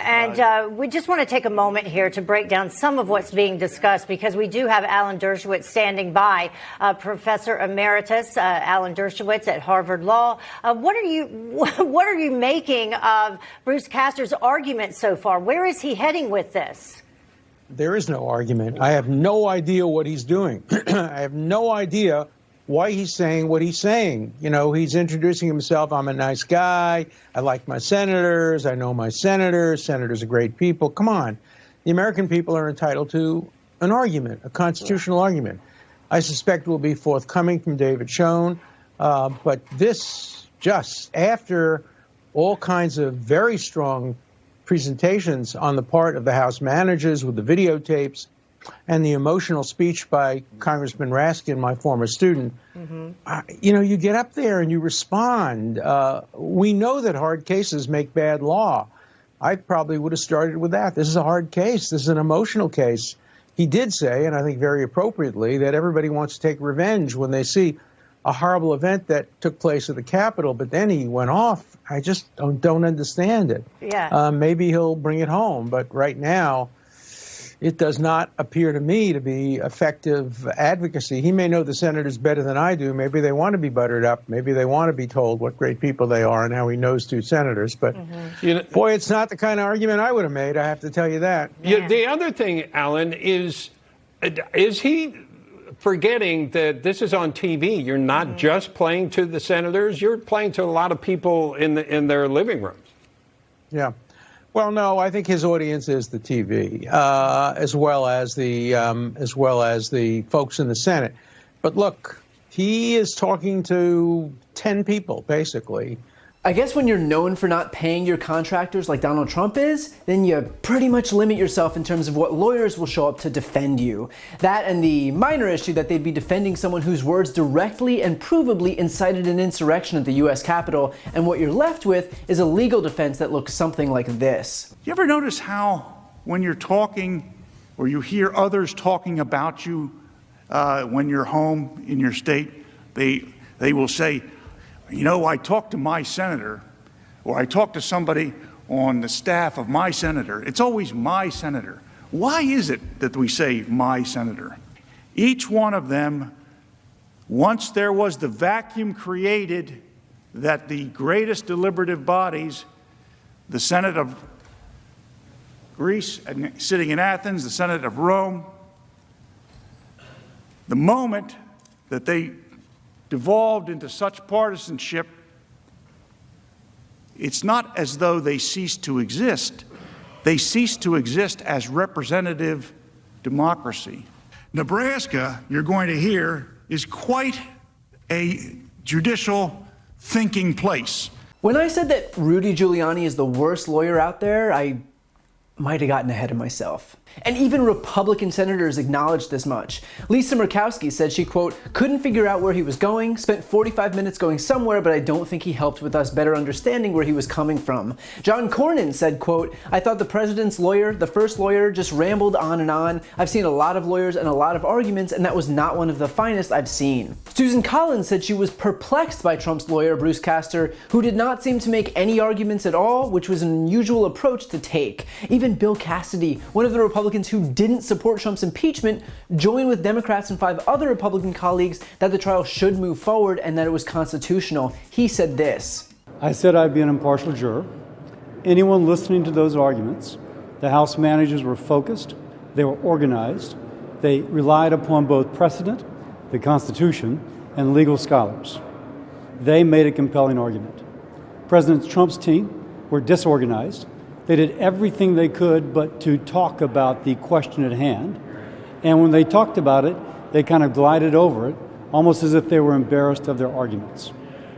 And we just want to take a moment here to break down some of what's being discussed, because we do have Alan Dershowitz standing by, Professor Emeritus Alan Dershowitz at Harvard Law. What are you making of Bruce Castor's argument so far? Where is he heading with this? There is no argument. I have no idea what he's doing. I have no idea why he's saying what he's saying. You know, he's introducing himself. I'm a nice guy. I like my senators. I know my senators. Senators are great people. Come on. The American people are entitled to an argument, a constitutional argument. I suspect will be forthcoming from David Schoen. But this, just after all kinds of very strong presentations on the part of the House managers with the videotapes and the emotional speech by Congressman Raskin, my former student, you know, you get up there and you respond. We know that hard cases make bad law. I probably would have started with that. This is a hard case. This is an emotional case. He did say, and I think very appropriately, that everybody wants to take revenge when they see a horrible event that took place at the Capitol, but then he went off. I just don't understand it. Yeah. Maybe he'll bring it home, but right now, it does not appear to me to be effective advocacy. He may know the senators better than I do. Maybe they want to be buttered up. Maybe they want to be told what great people they are and how he knows two senators. But, boy, it's not the kind of argument I would have made, I have to tell you that. Yeah, the other thing, Alan, is he forgetting that this is on TV? You're not just playing to the senators. You're playing to a lot of people in their living rooms. Yeah. Well, no, I think his audience is the TV, as well as the folks in the Senate. But look, he is talking to 10 people, basically. I guess when you're known for not paying your contractors like Donald Trump is, then you pretty much limit yourself in terms of what lawyers will show up to defend you. That and the minor issue that they'd be defending someone whose words directly and provably incited an insurrection at the U.S. Capitol, and what you're left with is a legal defense that looks something like this. You ever notice how when you're talking or you hear others talking about you when you're home in your state, they will say, you know, I talked to my senator, or I talked to somebody on the staff of my senator. It's always my senator. Why is it that we say my senator? Each one of them, once there was the vacuum created that the greatest deliberative bodies, the Senate of Greece sitting in Athens, the Senate of Rome, the moment that they devolved into such partisanship, it's not as though they ceased to exist. They ceased to exist as representative democracy. Nebraska, you're going to hear, is quite a judicial thinking place. When I said that Rudy Giuliani is the worst lawyer out there, I might have gotten ahead of myself. And even Republican senators acknowledged this much. Lisa Murkowski said she, quote, couldn't figure out where he was going, spent 45 minutes going somewhere, but I don't think he helped with us better understanding where he was coming from. John Cornyn said, quote, I thought the president's lawyer, the first lawyer, just rambled on and on. I've seen a lot of lawyers and a lot of arguments, and that was not one of the finest I've seen. Susan Collins said she was perplexed by Trump's lawyer, Bruce Castor, who did not seem to make any arguments at all, which was an unusual approach to take. Even Bill Cassidy, one of the Republicans who didn't support Trump's impeachment, joined with Democrats and 5 other Republican colleagues that the trial should move forward and that it was constitutional. He said this. I said I'd be an impartial juror. Anyone listening to those arguments, the House managers were focused, they were organized, they relied upon both precedent, the Constitution, and legal scholars. They made a compelling argument. President Trump's team were disorganized. They did everything they could but to talk about the question at hand. And when they talked about it, they kind of glided over it, almost as if they were embarrassed of their arguments.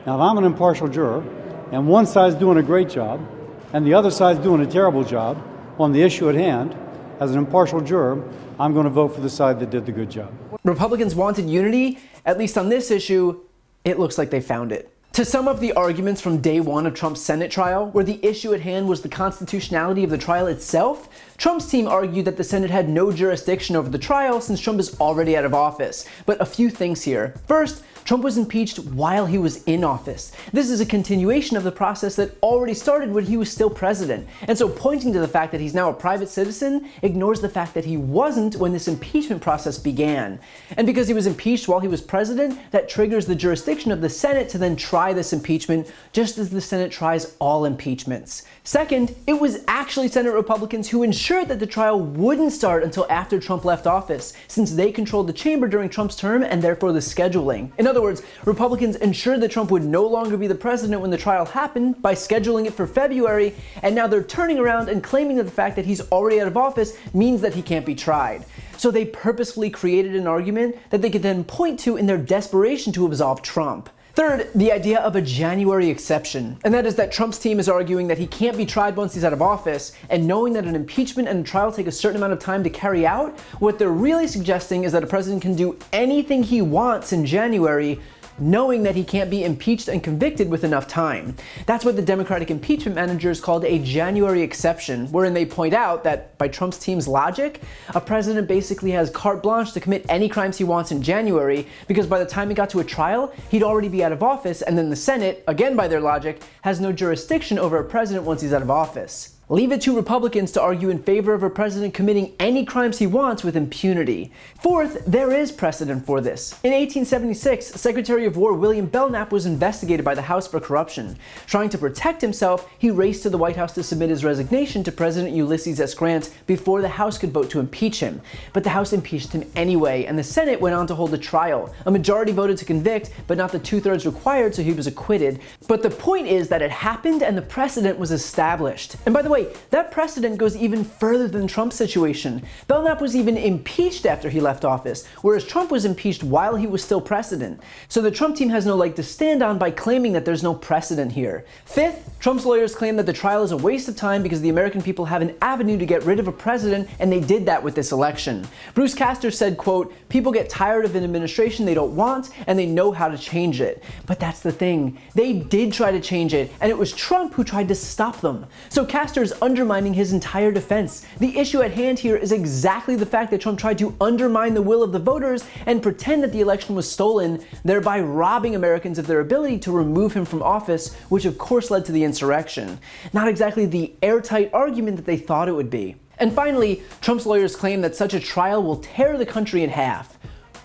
Now, if I'm an impartial juror, and one side's doing a great job, and the other side's doing a terrible job on the issue at hand, as an impartial juror, I'm going to vote for the side that did the good job. Republicans wanted unity, at least on this issue. It looks like they found it. To sum up the arguments from day one of Trump's Senate trial, where the issue at hand was the constitutionality of the trial itself, Trump's team argued that the Senate had no jurisdiction over the trial since Trump is already out of office. But a few things here. First, Trump was impeached while he was in office. This is a continuation of the process that already started when he was still president. And so pointing to the fact that he's now a private citizen ignores the fact that he wasn't when this impeachment process began. And because he was impeached while he was president, that triggers the jurisdiction of the Senate to then try this impeachment, just as the Senate tries all impeachments. Second, it was actually Senate Republicans who ensured that the trial wouldn't start until after Trump left office, since they controlled the chamber during Trump's term and therefore the scheduling. In other words, Republicans ensured that Trump would no longer be the president when the trial happened by scheduling it for February, and now they're turning around and claiming that the fact that he's already out of office means that he can't be tried. So they purposefully created an argument that they could then point to in their desperation to absolve Trump. Third, the idea of a January exception, and that is that Trump's team is arguing that he can't be tried once he's out of office, and knowing that an impeachment and a trial take a certain amount of time to carry out, what they're really suggesting is that a president can do anything he wants in January, knowing that he can't be impeached and convicted with enough time. That's what the Democratic impeachment managers called a January exception, wherein they point out that by Trump's team's logic, a president basically has carte blanche to commit any crimes he wants in January, because by the time he got to a trial, he'd already be out of office, and then the Senate, again by their logic, has no jurisdiction over a president once he's out of office. Leave it to Republicans to argue in favor of a president committing any crimes he wants with impunity. Fourth, there is precedent for this. In 1876, Secretary of War William Belknap was investigated by the House for corruption. Trying to protect himself, he raced to the White House to submit his resignation to President Ulysses S. Grant before the House could vote to impeach him. But the House impeached him anyway, and the Senate went on to hold a trial. A majority voted to convict, but not the 2/3 required, so he was acquitted. But the point is that it happened and the precedent was established. And by the way, that precedent goes even further than Trump's situation. Belknap was even impeached after he left office, whereas Trump was impeached while he was still president. So the Trump team has no leg to stand on by claiming that there's no precedent here. Fifth, Trump's lawyers claim that the trial is a waste of time because the American people have an avenue to get rid of a president, and they did that with this election. Bruce Castor said, quote, "People get tired of an administration they don't want, and they know how to change it." But that's the thing. They did try to change it, and it was Trump who tried to stop them. So Castor's undermining his entire defense. The issue at hand here is exactly the fact that Trump tried to undermine the will of the voters and pretend that the election was stolen, thereby robbing Americans of their ability to remove him from office, which of course led to the insurrection. Not exactly the airtight argument that they thought it would be. And finally, Trump's lawyers claim that such a trial will tear the country in half.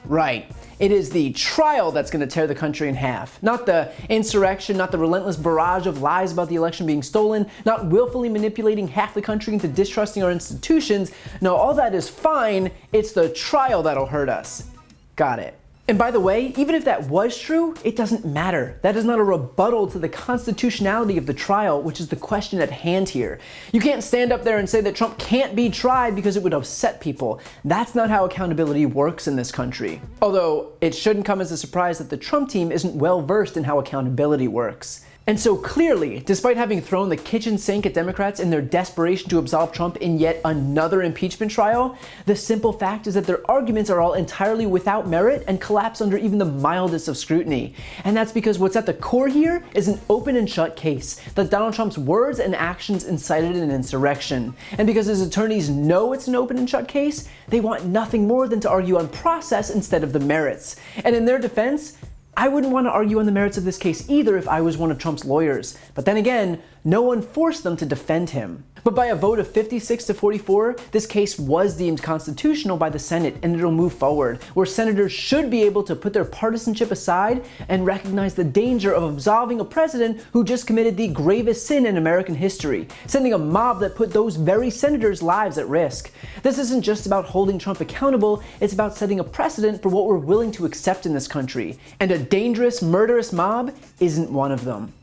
Right. It is the trial that's going to tear the country in half. Not the insurrection, not the relentless barrage of lies about the election being stolen, not willfully manipulating half the country into distrusting our institutions. No, all that is fine. It's the trial that'll hurt us. Got it. And by the way, even if that was true, it doesn't matter. That is not a rebuttal to the constitutionality of the trial, which is the question at hand here. You can't stand up there and say that Trump can't be tried because it would upset people. That's not how accountability works in this country. Although, it shouldn't come as a surprise that the Trump team isn't well versed in how accountability works. And so clearly, despite having thrown the kitchen sink at Democrats in their desperation to absolve Trump in yet another impeachment trial, the simple fact is that their arguments are all entirely without merit and collapse under even the mildest of scrutiny. And that's because what's at the core here is an open and shut case, that Donald Trump's words and actions incited an insurrection. And because his attorneys know it's an open and shut case, they want nothing more than to argue on process instead of the merits. And in their defense, I wouldn't want to argue on the merits of this case either if I was one of Trump's lawyers. But then again, no one forced them to defend him. But by a vote of 56-44, this case was deemed constitutional by the Senate, and it'll move forward, where senators should be able to put their partisanship aside and recognize the danger of absolving a president who just committed the gravest sin in American history, sending a mob that put those very senators' lives at risk. This isn't just about holding Trump accountable, it's about setting a precedent for what we're willing to accept in this country. And a dangerous, murderous mob isn't one of them.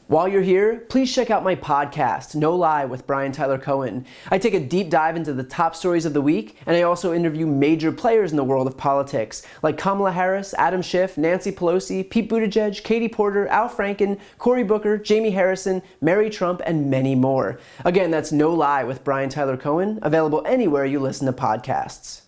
While you're here, please check out my podcast, No Lie with Brian Tyler Cohen. I take a deep dive into the top stories of the week, and I also interview major players in the world of politics, like Kamala Harris, Adam Schiff, Nancy Pelosi, Pete Buttigieg, Katie Porter, Al Franken, Cory Booker, Jamie Harrison, Mary Trump, and many more. Again, that's No Lie with Brian Tyler Cohen, available anywhere you listen to podcasts.